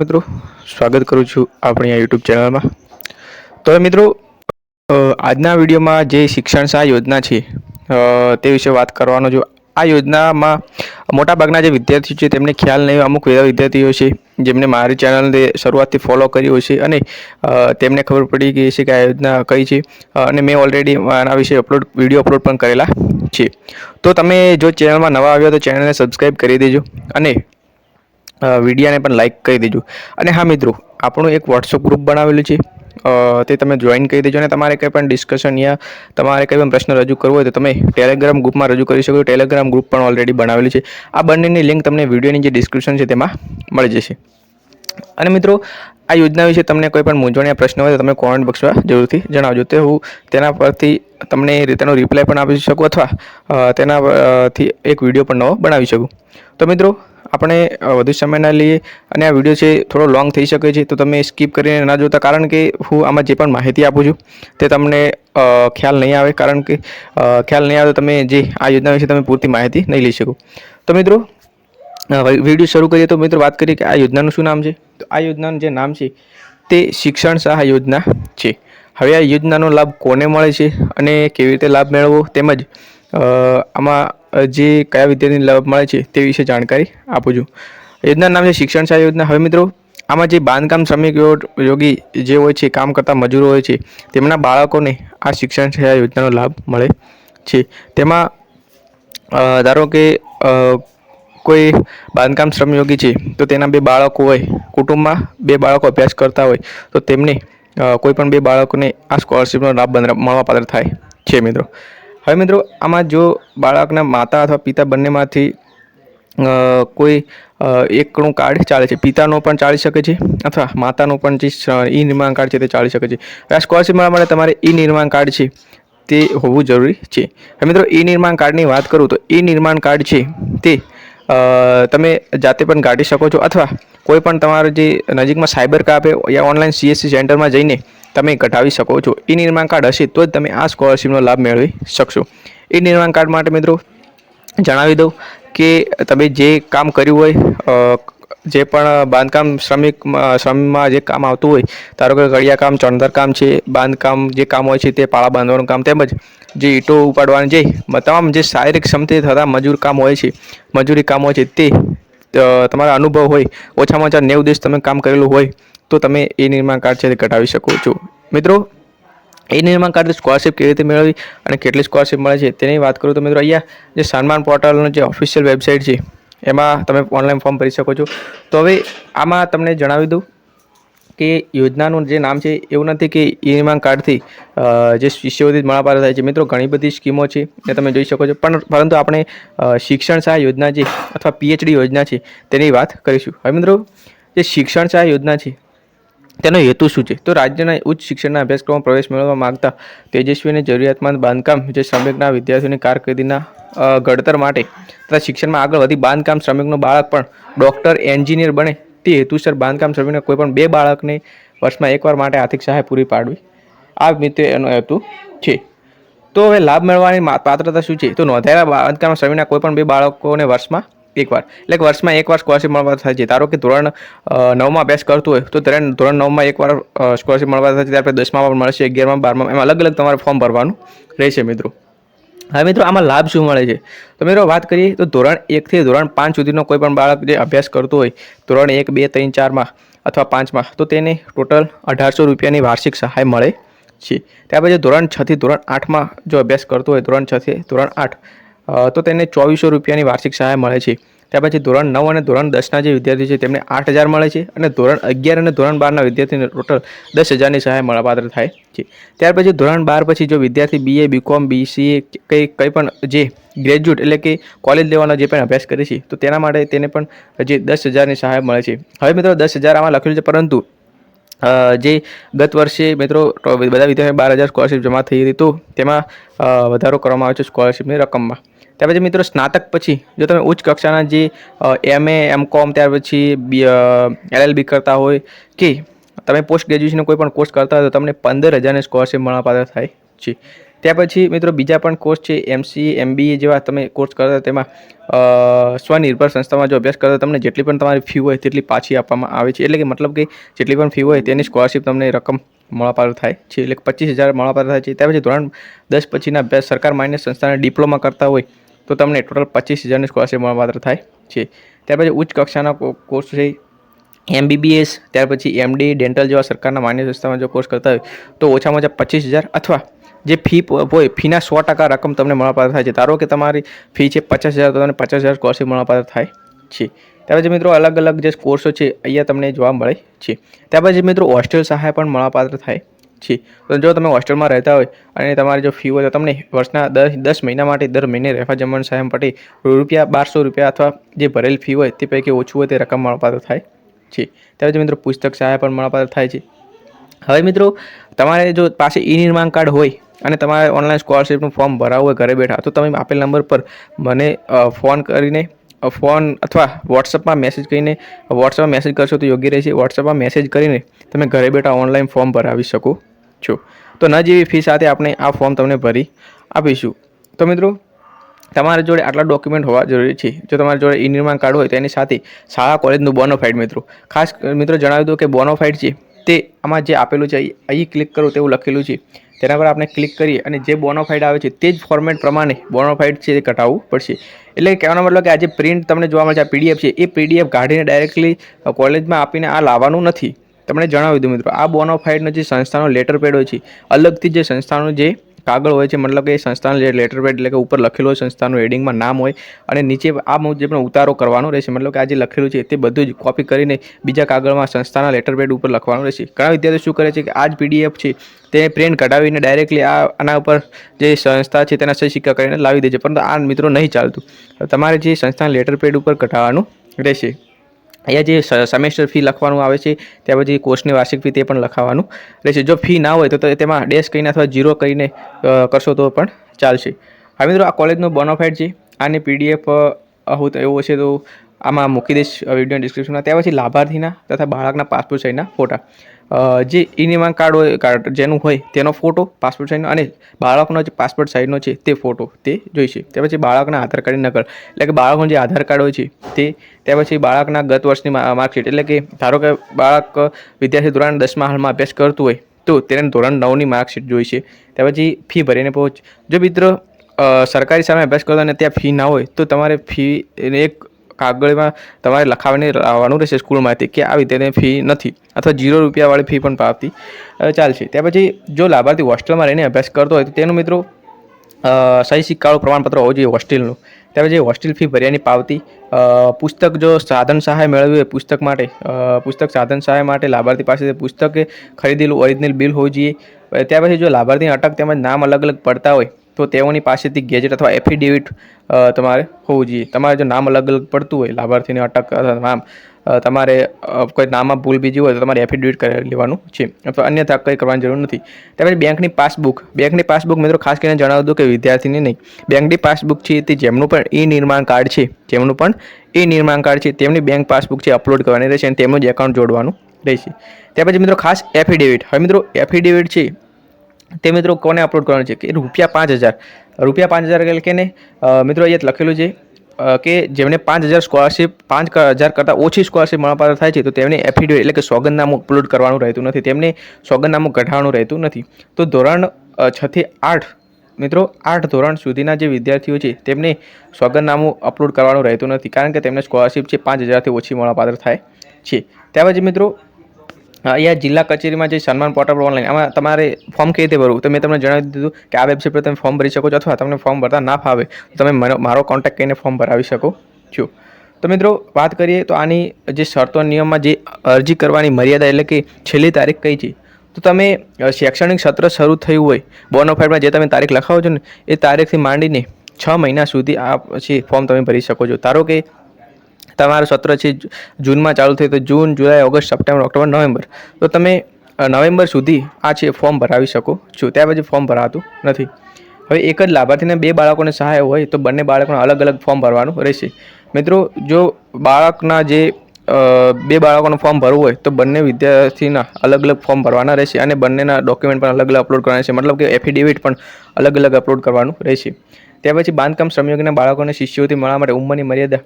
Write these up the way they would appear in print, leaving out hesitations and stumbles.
મિત્રો સ્વાગત કરું છું આપણી આ યુટ્યુબ ચેનલમાં। તો મિત્રો આજના વિડીયોમાં જે શિક્ષણ સહાય યોજના છે તે વિશે વાત કરવાનો છું। આ યોજનામાં મોટાભાગના જે વિદ્યાર્થીઓ છે તેમને ખ્યાલ નહીં, અમુક એવા વિદ્યાર્થીઓ છે જેમને મારી ચેનલને શરૂઆતથી ફોલો કરી હોય છે અને તેમને ખબર પડી ગઈ છે કે આ યોજના કઈ છે અને મેં ઓલરેડી આના વિશે વિડીયો અપલોડ પણ કરેલા છે। તો તમે જો ચેનલમાં નવા આવ્યા તો ચેનલને સબસ્ક્રાઈબ કરી દેજો અને વિડીયોને પણ લાઇક કરી દેજો। અને હા મિત્રો, આપણું એક વોટ્સઅપ ગ્રુપ બનાવેલું છે, તે તમે જોઈન કરી દેજો। અને તમારે કંઈ પણ ડિસ્કશન યા તમારે કંઈ પણ પ્રશ્ન રજૂ કરવો હોય તો તમે ટેલિગ્રામ ગ્રુપમાં રજૂ કરી શકો। ટેલિગ્રામ ગ્રુપ પણ ઓલરેડી બનાવેલું છે। આ બંનેની લિંક તમને વિડીયોની જે ડિસ્ક્રિપ્શન છે તેમાં મળી જશે। અને મિત્રો, આ યોજના વિશે તમને કોઈ પણ મૂંઝવણ યા પ્રશ્ન હોય તો તમે કોમેન્ટ બોક્સમાં જરૂરથી જણાવજો, તો હું તેના પરથી તમને તેનો રિપ્લાય પણ આપી શકું અથવા તેના પરથી એક વિડીયો પણ નવો બનાવી શકું। તો મિત્રો, આપણે વધુ સમય ના લઈએ અને આ વિડીયો છે થોડો લોંગ થઈ શકે છે, તો તમે સ્કીપ કરીને ના જોતા, કારણ કે હું આમાં જે પણ માહિતી આપું છું તે તમને ખ્યાલ નહીં આવે, કારણ કે ખ્યાલ નહીં આવે તો તમે જે આ યોજના વિશે તમે પૂરતી માહિતી નહીં લઈ શકો। તો મિત્રો, વિડીયો શરૂ કરીએ તો મિત્રો વાત કરીએ કે આ યોજનાનું શું નામ છે। તો આ યોજનાનું જે નામ છે તે શિક્ષણ સહાય યોજના છે। હવે આ યોજનાનો લાભ કોને મળે છે અને કેવી રીતે લાભ મેળવવો, તેમજ આમાં જે કયા વિદ્યાર્થીને લાભ મળે છે તે વિશે જાણકારી આપું છું। યોજનાનું નામ છે શિક્ષણ સહાય યોજના। હવે મિત્રો, આમાં જે બાંધકામ શ્રમિક યોગી જે હોય છે, કામ કરતા મજૂરો હોય છે, તેમના બાળકોને આ શિક્ષણ સહાય યોજનાનો લાભ મળે છે। તેમાં ધારો કે કોઈ બાંધકામ શ્રમયોગી છે તો તેના બે બાળકો હોય, કુટુંબમાં બે બાળકો અભ્યાસ કરતા હોય તો તેમને કોઈ પણ બે બાળકોને આ સ્કોલરશીપનો લાભ મળવાપાત્ર થાય છે મિત્રો। હવે મિત્રો, આમાં જો બાળકના માતા અથવા પિતા બંનેમાંથી કોઈ એકનું કાર્ડ ચાલે છે, પિતાનો પણ ચાલી શકે છે અથવા માતાનું પણ જે ઈ નિર્માણ કાર્ડ છે તે ચાલી શકે છે। આ સ્કોલરશીપ મળવા માટે તમારે ઈ નિર્માણ કાર્ડ છે તે હોવું જરૂરી છે। હવે મિત્રો, ઈ નિર્માણ કાર્ડની વાત કરું તો ઈ નિર્માણ કાર્ડ છે તે તમે જાતે પણ કાઢી શકો છો અથવા કોઈ પણ તમારું જે નજીકમાં સાયબર કાફે યા ઓનલાઈન CSC સેન્ટરમાં જઈને તમે કઢાવી શકો છો। ઈ નિર્માણ કાર્ડ હશે તો જ તમે આ સ્કોલરશીપનો લાભ મેળવી શકશો। ઈ નિર્માણ કાર્ડ માટે મિત્રો જણાવી દઉં કે તમે જે કામ કર્યું હોય, જે પણ બાંધકામ શ્રમમાં જે કામ આવતું હોય, ધારો કે કડિયા કામ, ચણતર કામ છે, બાંધકામ જે કામ હોય છે તે પાળા બાંધવાનું કામ, તેમજ જે ઈંટો ઉપાડવાની જે તમામ જે શારીરિક ક્ષમતે થતા મજૂર કામ હોય છે, મજૂરી કામ હોય છે, તે તમારા અનુભવ હોય, ઓછામાં ઓછા 90 દિવસ તમે કામ કરેલું હોય તો તમે એ નિર્માણ કાર્ડ છે તે કઢાવી શકો છો। મિત્રો, એ નિર્માણ કાર્ડ સ્કોલરશીપ કેવી રીતે મેળવવી અને કેટલી સ્કોલરશીપ મળે છે તેની વાત કરું તો મિત્રો, અહીંયા જે સન્માન પોર્ટલનો જે ઓફિશિયલ વેબસાઇટ છે એમાં તમે ઓનલાઈન ફોર્મ ભરી શકો છો। તો હવે આમાં તમને જણાવી દઉં કે યોજનાનું જે નામ છે એવું નથી કે ઈ નિર્માણ કાર્ડથી જે શિષ્યવૃત્તિ મળવાપાત્ર થાય છે। મિત્રો, ઘણી બધી સ્કીમો છે એ તમે જોઈ શકો છો, પરંતુ આપણે શિક્ષણ સહાય યોજના છે અથવા PhD યોજના છે તેની વાત કરીશું। હવે મિત્રો, જે શિક્ષણ સહાય યોજના છે તેનો હેતુ શું છે? તો રાજ્યના ઉચ્ચ શિક્ષણના અભ્યાસક્રમમાં પ્રવેશ મેળવવા માંગતા તેજસ્વી અને જરૂરિયાતમંદ બાંધકામ જે શ્રમિકના વિદ્યાર્થીઓની કારકિર્દીના ઘડતર માટે તથા શિક્ષણમાં આગળ વધી બાંધકામ શ્રમિકનું બાળક પણ ડૉક્ટર, એન્જિનિયર બને તે હેતુસર બાંધકામ શ્રમિકના કોઈ પણ બે બાળકને વર્ષમાં એકવાર માટે આર્થિક સહાય પૂરી પાડવી, આ મિત્રો એનો હેતુ છે। તો હવે લાભ મેળવવાની પાત્રતા શું છે? તો નોંધાયેલા બાંધકામ શ્રમિકના કોઈ પણ બે બાળકોને વર્ષમાં એકવાર, એટલે કે વર્ષમાં એકવાર સ્કોલરશીપ મળવા થાય છે। ધારો કે ધોરણ 9માં અભ્યાસ કરતું હોય તો ધોરણ 9માં એકવાર સ્કોલરશીપ મળવા થાય છે, ત્યાર પછી 10માં પણ મળશે, 11માં, 12માં, એમાં અલગ અલગ તમારે ફોર્મ ભરવાનું રહેશે મિત્રો। હવે મિત્રો, આમાં લાભ શું મળે છે? તો મિત્રો વાત કરીએ તો ધોરણ 1 થી ધોરણ 5 સુધીનો કોઈ પણ બાળક જે અભ્યાસ કરતું હોય ધોરણ 1, 2, 3, 4માં અથવા 5માં, તો તેને ટોટલ 1800 રૂપિયાની વાર્ષિક સહાય મળે છે। ત્યાર પછી ધોરણ 6 થી ધોરણ 8માં જો અભ્યાસ કરતો હોય, ધોરણ 6 થી ધોરણ 8, તો તેને 2400 રૂપિયાની વાર્ષિક સહાય મળે છે। ત્યાર પછી ધોરણ 9 અને ધોરણ 10ના જે વિદ્યાર્થી છે તેમને 8000 મળે છે અને ધોરણ 11 અને ધોરણ 12ના વિદ્યાર્થીને ટોટલ 10000ની સહાય મળવાપાત્ર થાય છે। ત્યાર પછી ધોરણ 12 પછી જો વિદ્યાર્થી BA, BCom, BCA કંઈ પણ જે ગ્રેજ્યુએટ એટલે કે કોલેજ લેવલનો જે પણ અભ્યાસ કરે છે તો તેના માટે તેને પણ હજી 10000ની સહાય મળે છે। હવે મિત્રો, 10000 આમાં લખેલું છે, પરંતુ જે ગત વર્ષે મિત્રો બધા વિદ્યાર્થીઓ 12000 સ્કોલરશીપ જમા થઈ હતી તો તેમાં વધારો કરવામાં આવે છે સ્કોલરશીપની રકમમાં। ત્યાર પછી મિત્રો, સ્નાતક પછી જો તમે ઉચ્ચ કક્ષાના જે MA, MCom, ત્યાર પછી LLB કરતા હોય કે તમે પોસ્ટ ગ્રેજ્યુએશન કોઈ પણ કોર્સ કરતા હોય તો તમને 15000ની સ્કોલરશીપ મળવાપાત્ર થાય છે। ત્યાર પછી મિત્રો બીજા પણ કોર્સ છે, MCA MBA જેવા તમે કોર્સ કરતા તેમાં સ્વનિર્ભર સંસ્થામાં જો અભ્યાસ કરતા તમને જેટલી પણ તમારી ફી હોય તેટલી પાછી આપવામાં આવે છે. એટલે કે મતલબ કે જેટલી પણ ફી હોય તેની સ્કોલરશિપ તમને રકમ મળવાપાત્ર થાય છે. એટલે 25,000 મળવાપાત્ર થાય છે. ત્યાર પછી ધોરણ 10 પછીના અભ્યાસ સરકાર માન્ય સંસ્થાના ડિપ્લોમા કરતા હોય તો તમને ટોટલ 25,000ની સ્કોલરશિપ મળવાપાત્ર થાય છે. ત્યાર પછી ઉચ્ચ કક્ષાના કોર્સ છે, MBBS, ત્યાર પછી MD, ડેન્ટલ જેવા સરકારના માન્ય સંસ્થામાં જો કોર્સ કરતા હોય તો ઓછામાં ઓછા 25,000 અથવા જે ફી હોય ફીના 100% રકમ તમને મળવાપાત્ર થાય છે. ધારો કે તમારી ફી છે 50,000 તો તમને 50,000 સ્કોલરશિપ મળવાપાત્ર થાય છે. ત્યાર પછી મિત્રો અલગ અલગ જે કોર્સો છે અહીંયા તમને જોવા મળે છે. ત્યાર પછી મિત્રો હોસ્ટેલ સહાય પણ મળવાપાત્ર થાય છે. તો જો તમે હોસ્ટેલમાં રહેતા હોય અને તમારી જો ફી હોય તો તમને વર્ષના 10 મહિના માટે દર મહિને રહેવા જમવાનું સહાય માટે ₹1200 અથવા જે ભરેલ ફી હોય તે પૈકી ઓછું હોય તે રકમ મળવાપાત્ર થાય છે. ત્યાર પછી મિત્રો પુસ્તક સહાય પણ મળવાપાત્ર થાય છે. હવે મિત્રો તમારે જો પાસે નિર્માણ કાર્ડ હોય અને તમારે ઓનલાઈન સ્કોલરશિપનું ફોર્મ ભરાવવું હોય ઘરે બેઠા તો તમે આપેલ નંબર પર મને ફોન અથવા વોટ્સઅપમાં મેસેજ કરીને વોટ્સઅપમાં મેસેજ કરશો તો યોગ્ય રહેશે. વોટ્સઅપમાં મેસેજ કરીને તમે ઘરે બેઠા ઓનલાઈન ફોર્મ ભરાવી શકો છો. તો ન જેવી ફી સાથે આપણે આ ફોર્મ તમને ભરી આપીશું. તો મિત્રો તમારા જોડે આટલા ડોક્યુમેન્ટ હોવા જરૂરી છે. જો તમારી જોડે નિર્માણ કાર્ડ હોય તેની સાથે શાળા કોલેજનું બોનોફાઇડ મિત્રો ખાસ મિત્રો જણાવી દો કે બોનોફાઇડ છે તે આમાં જે આપેલું છે અહીં ક્લિક કરો તેવું લખેલું છે તેના પર આપણે ક્લિક કરીએ અને જે બોનોફાઇડ આવે છે તે જ ફોર્મેટ પ્રમાણે બોનોફાઇડ છે તે કઢાવવું પડશે. એટલે કહેવાનો મતલબ કે આ જે પ્રિન્ટ તમને જોવા મળે છે આ PDF છે એ PDF કાઢીને ડાયરેક્ટલી કોલેજમાં આપીને આ લાવવાનું નથી. તમને જણાવી દઉં મિત્રો આ બોનોફાઇડનો જે સંસ્થાનો લેટર પેડ હોય છે અલગથી જે સંસ્થાનો જે કાગળ હોય છે મતલબ કે સંસ્થાનો જે લેટર પેડ એટલે કે ઉપર લખેલું હોય સંસ્થાનું હેડિંગમાં નામ હોય અને નીચે આ મુજબ ઉતારો કરવાનો રહેશે. મતલબ કે આ જે લખેલું છે તે બધું જ કોપી કરીને બીજા કાગળમાં સંસ્થાના લેટર પેડ ઉપર લખવાનું રહેશે. ઘણા વિદ્યાર્થીઓ શું કરે છે કે આ જ PDF છે તે પ્રિન્ટ કઢાવીને ડાયરેક્ટલી આના ઉપર જે સંસ્થા છે તેના સહી સિક્કા કરીને લાવી દે છે. પરંતુ આ મિત્રો નહીં ચાલતું. તમારે જે સંસ્થાના લેટર પેડ ઉપર કઢાવવાનું રહેશે. અહીંયા જે સેમેસ્ટર ફી લખવાનું આવે છે ત્યાર પછી કોર્સની વાર્ષિક ફી તે પણ લખાવવાનું રહેશે. જો ફી ના હોય તો તેમાં ડેશ કરીને અથવા 0 કરીને કરશો તો પણ ચાલશે. હવે મિત્રો આ કોલેજનો બોનોફાઇડ છે આની PDF હું તો એવું હશે તો આમાં મૂકી દઈશ વિડીયો ડિસ્ક્રિપ્શનમાં. ત્યાર પછી લાભાર્થીના તથા બાળકના પાસપોર્ટ સાઇઝના ફોટા જે નિર્માણ કાર્ડ હોય જેનું હોય તેનો ફોટો પાસપોર્ટ સાઇઝનો અને બાળકનો જે પાસપોર્ટ સાઇઝનો છે તે ફોટો તે જોઈશે. ત્યાર પછી બાળકના આધાર કાર્ડની નકલ એટલે કે બાળકનું જે આધાર કાર્ડ હોય છે તે ત્યાર પછી બાળકના ગત વર્ષની માર્કશીટ એટલે કે ધારો કે બાળક વિદ્યાર્થી ધોરણ 10માં હાલમાં અભ્યાસ કરતું હોય તો તેને ધોરણ 9ની માર્કશીટ જોઈશે. ત્યાર પછી ફી ભરીને પહોંચ જો મિત્રો સરકારી સામે અભ્યાસ કરતા અને ત્યાં ફી ના હોય તો તમારે ફી એક કાગળમાં તમારે લખાવીને લાવવાનું રહેશે સ્કૂલમાંથી કે આ વિદ્યાર્થીને ફી નથી અથવા ₹0 વાળી ફી પણ પાવતી ચાલશે. ત્યાર પછી જો લાભાર્થી હોસ્ટેલમાં રહીને અભ્યાસ કરતો હોય તો તેનું મિત્રો સહી સિક્કાવાળું પ્રમાણપત્ર હોવું જોઈએ હોસ્ટેલનું. ત્યાર પછી હોસ્ટેલ ફી ભર્યાની પાવતી પુસ્તક જો સાધન સહાય મેળવી હોય પુસ્તક સાધન સહાય માટે લાભાર્થી પાસે પુસ્તકે ખરીદેલું ઓરિજિનલ બિલ હોવું જોઈએ. ત્યાર પછી જો લાભાર્થીની અટક તેમજ નામ અલગ અલગ પડતા હોય તો તેઓની પાસેથી ગેજેટ અથવા એફિડેવિટ તમારે હોવું જોઈએ. તમારે જો નામ અલગ અલગ પડતું હોય લાભાર્થીની અટક નામ તમારે કોઈ નામમાં ભૂલ બીજી હોય તો તમારે એફિડેવિટ કરી લેવાનું છે અથવા અન્યથા કંઈ કરવાની જરૂર નથી. ત્યાર પછી બેંકની પાસબુક મિત્રો ખાસ કરીને જણાવી દઉં કે વિદ્યાર્થીને નહીં. બેંકની પાસબુક છે તે જેમનું પણ નિર્માણ કાર્ડ છે તેમની બેંક પાસબુક છે અપલોડ કરવાની રહેશે અને તેમનું જ એકાઉન્ટ જોડવાનું રહેશે. ત્યાર પછી મિત્રો ખાસ એફિડેવિટ. હવે મિત્રો એફિડેવિટ છે તે મિત્રો કોને અપલોડ કરવાનું છે કે ₹5,000 એટલે કે મિત્રો અહીંયા લખેલું છે કે જેમને 5,000 સ્કોલરશિપ 5,000 કરતાં ઓછી સ્કોલરશિપ મળવાપાત્ર થાય છે તો તેમને એફિડેવિટ એટલે કે સોગંદનામું અપલોડ કરવાનું રહેતું નથી. તેમને સોગંદનામું કઢાવવાનું રહેતું નથી. તો ધોરણ 6 થી 8 મિત્રો 8 ધોરણ સુધીના જે વિદ્યાર્થીઓ છે તેમને સોગંદનામું અપલોડ કરવાનું રહેતું નથી કારણ કે તેમને સ્કોલરશિપ છે 5,000થી ઓછી મળવાપાત્ર થાય છે. ત્યાર પછી મિત્રો અહીંયા જિલ્લા કચેરીમાં જે સન્માન પોર્ટલ પર ઓનલાઈન આમાં તમારે ફોર્મ કેવી રીતે ભરવું તો મેં તમને જણાવી દીધું કે આ વેબસાઇટ પર તમે ફોર્મ ભરી શકો છો અથવા તમને ફોર્મ ભરતા ના ફાવે તો તમે મારો કોન્ટેક્ટ કરીને ફોર્મ ભરાવી શકો છો. તો મિત્રો વાત કરીએ તો આની જે શરતો નિયમમાં જે અરજી કરવાની મર્યાદા એટલે કે છેલ્લી તારીખ કઈ છે તો તમે શૈક્ષણિક સત્ર શરૂ થયું હોય બોનોફાઇડમાં જે તમે તારીખ લખાવો છો ને એ તારીખથી માંડીને 6 મહિના સુધી આ પછી ફોર્મ તમે ભરી શકો છો. ધારો કે તમારું સત્ર છે જૂનમાં ચાલુ થયું તો જૂન, જુલાઈ, ઓગસ્ટ, સપ્ટેમ્બર, ઓક્ટોબર, નવેમ્બર તો તમે નવેમ્બર સુધી આ છે ફોર્મ ભરાવી શકો છો. ત્યાર પછી ફોર્મ ભરાતું નથી. હવે એક જ લાભાર્થીને 2 બાળકોને સહાય હોય તો બંને બાળકોને અલગ અલગ ફોર્મ ભરવાનું રહેશે. મિત્રો જો બાળકના જે બે બાળકોનું ફોર્મ ભરવું હોય તો બંને વિદ્યાર્થીના અલગ અલગ ફોર્મ ભરવાના રહેશે અને બંનેના ડોક્યુમેન્ટ પણ અલગ અલગ અપલોડ કરવાના છે, મતલબ કે એફિડેવિટ પણ અલગ અલગ અપલોડ કરવાનું રહેશે. ત્યાર પછી બાંધકામ શ્રમયોગીના બાળકોને શિષ્યવૃત્તિ મળવા માટે ઉંમરની મર્યાદા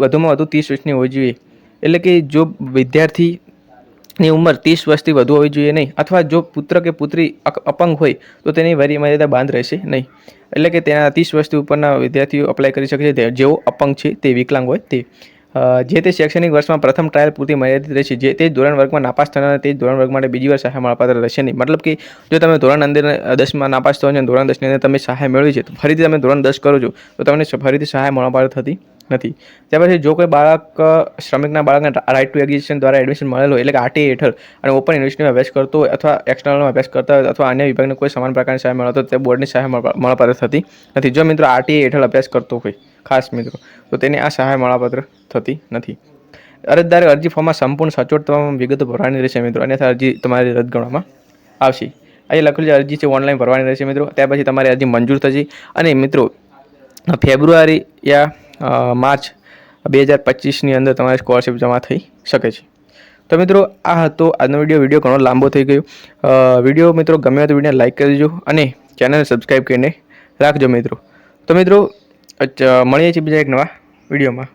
વધુમાં વધુ 30 વર્ષની હોવી જોઈએ. એટલે કે જો વિદ્યાર્થીની ઉંમર 30 વર્ષથી વધુ હોવી જોઈએ નહીં, અથવા જો પુત્ર કે પુત્રી અપંગ હોય તો તેની વય મર્યાદા બાંધ રહેશે નહીં. એટલે કે તેના 30 વર્ષથી ઉપરના વિદ્યાર્થીઓ અપ્લાય કરી શકે છે જેઓ અપંગ છે, તે વિકલાંગ હોય તે. જે તે શૈક્ષણિક વર્ષમાં પ્રથમ ટ્રાયલ પૂરતી મર્યાદિત રહેશે. જે તે ધોરણ વર્ગમાં નાપાસ થનાર તે ધોરણ વર્ગ માટે બીજી વાર સહાય મળવાપાત્ર રહેશે નહીં. મતલબ કે જો તમે ધોરણ અંદર 10માં નાપાસ થો અને ધોરણ 10ની અંદર તમે સહાય મેળવી છે, તો ફરીથી તમે ધોરણ 10 કરો છો તો તમને ફરીથી સહાય મળવાપાત્ર થતી નથી. ત્યાર પછી જો કોઈ બાળક શ્રમિકના બાળકને રાઇટ ટુ એજ્યુકેશન દ્વારા એડમિશન મળેલું હોય, એટલે કે આરટીઆઈ હેઠળ અને ઓપન યુનિવર્સિટીમાં અભ્યાસ કરતો હોય અથવા એક્સટર્નલમાં અભ્યાસ કરતા હોય અથવા અન્ય વિભાગને કોઈ સમાન પ્રકારની સહાય મળતો તે બોર્ડની સહાય મળવાપાત્ર થતી નથી. જો મિત્રો આરટીઆઈ હેઠળ અભ્યાસ કરતો હોય ખાસ મિત્રો, તો તેને આ સહાય મળવાપાત્ર થતી નથી. અરજદારે અરજી ફોર્મમાં સંપૂર્ણ સચોટ તમામ વિગતો ભરવાની રહેશે મિત્રો, અન્યથા અરજી તમારી રદ ગણવામાં આવશે. અહીં લખેલી જે અરજી છે ઓનલાઈન ભરવાની રહેશે મિત્રો. ત્યાર પછી તમારી અરજી મંજૂર થશે અને મિત્રો ફેબ્રુઆરી યા માર્ચ 2025ની અંદર તમારી સ્કોલરશિપ જમા થઈ શકે છે. તો મિત્રો આ હતો આજનો વિડીયો ઘણો લાંબો થઈ ગયો. વિડીયો મિત્રો ગમે તો વિડીયોને લાઇક કરી દેજો અને ચેનલને સબસ્ક્રાઈબ કરીને રાખજો મિત્રો. તો મિત્રો મળીએ છીએ બીજા એક નવા વિડીયોમાં.